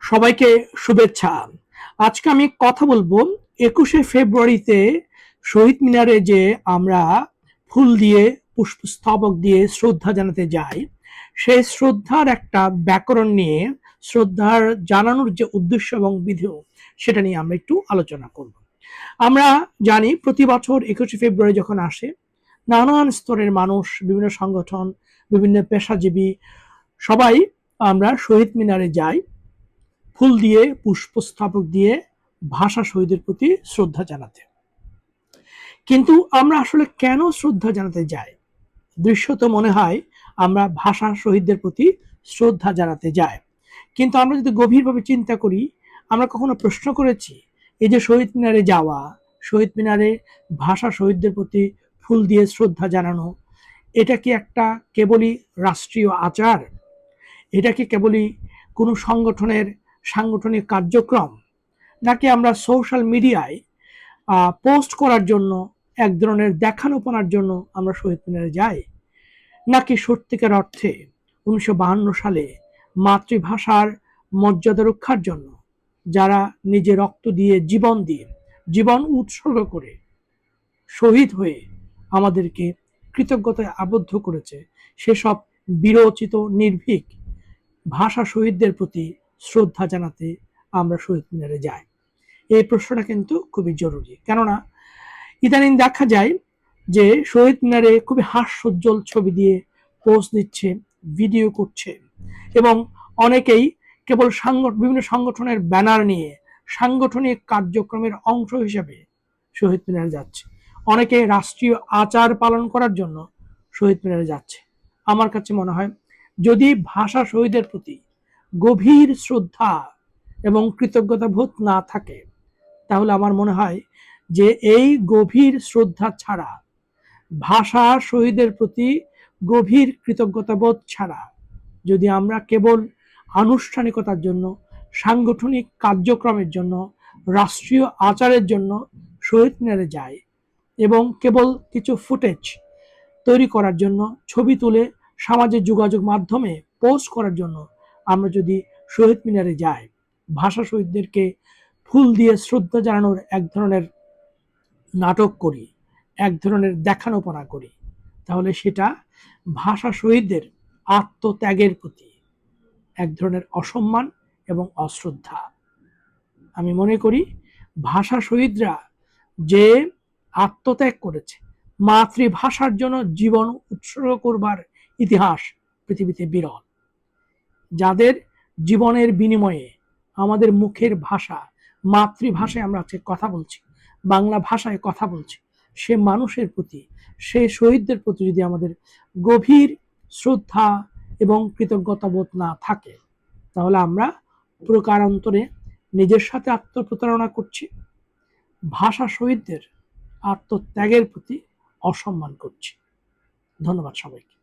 সবাইকে শুভেচ্ছা। আজকে আমি কথা বলবো 21শে ফেব্রুয়ারিতে শহীদ মিনারে যে আমরা ফুল দিয়ে পুষ্পস্তবক দিয়ে শ্রদ্ধা জানাতে যাই, সেই শ্রদ্ধার একটা ব্যাকরণ নিয়ে শ্রদ্ধার জানানোর যে উদ্দেশ্য এবং বিধি সেটা নিয়ে আমরা একটু আলোচনা করব। আমরা জানি প্রতি বছর 21শে ফেব্রুয়ারি যখন আসে, নানান স্তরের মানুষ, বিভিন্ন সংগঠন, বিভিন্ন পেশাজীবী সবাই আমরা শহীদ মিনারে যাই ফুল দিয়ে পুষ্পস্তবক দিয়ে ভাষা শহীদের প্রতি শ্রদ্ধা জানাতে। কিন্তু আমরা আসলে কেন শ্রদ্ধা জানাতে যাই? দৃশ্যত মনে হয় আমরা ভাষা শহীদদের প্রতি শ্রদ্ধা জানাতে যাই, কিন্তু আমরা যদি গভীরভাবে চিন্তা করি, আমরা কখনো প্রশ্ন করেছি এই যে শহীদ মিনারে যাওয়া, শহীদ মিনারে ভাষা শহীদদের প্রতি ফুল দিয়ে শ্রদ্ধা জানানো, এটা কি একটা কেবলই রাষ্ট্রীয় আচার? এটা কি কেবলই কোনো সংগঠনের সাংগঠনিক কার্যক্রম, নাকি আমরা সোশ্যাল মিডিয়ায় পোস্ট করার জন্য, এক ধরনের দেখানোপনার জন্য আমরা শহীদ মিনারে যাই? নাকি সত্যিকার অর্থে 1952 সালে মাতৃভাষার মর্যাদা রক্ষার জন্য যারা নিজে রক্ত দিয়ে জীবন উৎসর্গ করে শহীদ হয়ে আমাদেরকে কৃতজ্ঞতায় আবদ্ধ করেছে, সেসব বিরচিত নির্ভীক ভাষা শহীদদের প্রতি শ্রদ্ধা জানাতে আমরা শহীদ মিনারে যাই? এই প্রশ্নটা কিন্তু খুবই জরুরি। কেননা ইদানিং দেখা যায় যে শহীদ মিনারে খুবই হাস্যোজ্জ্বল ছবি দিয়ে পোস্ট দিচ্ছে, ভিডিও করছে, এবং অনেকেই কেবল বিভিন্ন সংগঠনের ব্যানার নিয়ে সাংগঠনিক কার্যক্রমের অংশ হিসেবে শহীদ মিনারে যাচ্ছে। অনেকে রাষ্ট্রীয় আচার পালন করার জন্য শহীদ মিনারে যাচ্ছে। আমার কাছে মনে হয়, যদি ভাষা শহীদের প্রতি গভীর শ্রদ্ধা এবং কৃতজ্ঞতা বোধ না থাকে, তাহলে আমার মনে হয় যে এই গভীর শ্রদ্ধা ছাড়া, ভাষা শহীদের প্রতি গভীর কৃতজ্ঞতা বোধ ছাড়া যদি আমরা কেবল আনুষ্ঠানিকতার জন্য, সাংগঠনিক কার্যক্রমের জন্য, রাষ্ট্রীয় আচারের জন্য শহীদ মিনারে যাই এবং কেবল কিছু ফুটেজ তৈরি করার জন্য, ছবি তুলে সামাজিক যোগাযোগ মাধ্যমে পোস্ট করার জন্য আমরা যদি শহীদ মিনারে যাই, ভাষা শহীদদেরকে ফুল দিয়ে শ্রদ্ধা জানানোর এক ধরনের নাটক করি, এক ধরনের দেখানোপনা করি, তাহলে সেটা ভাষা শহীদদের আত্মত্যাগের প্রতি এক ধরনের অসম্মান এবং অশ্রদ্ধা। আমি মনে করি ভাষা শহীদরা যে আত্মত্যাগ করেছে, মাতৃভাষার জন্য জীবন উৎসর্গ করবার ইতিহাস পৃথিবীতে বিরল। যাদের জীবনের বিনিময়ে আমাদের মুখের ভাষা, মাতৃভাষায় আমরা আজকে কথা বলছি, বাংলা ভাষায় কথা বলছি, সে মানুষের প্রতি, সে শহীদদের প্রতি যদি আমাদের গভীর শ্রদ্ধা এবং কৃতজ্ঞতা বোধ না থাকে, তাহলে আমরা প্রকারান্তরে নিজের সাথে আত্মপ্রতারণা করছি, ভাষা শহীদদের আত্মত্যাগের প্রতি অসম্মান করছি। ধন্যবাদ সবাইকে।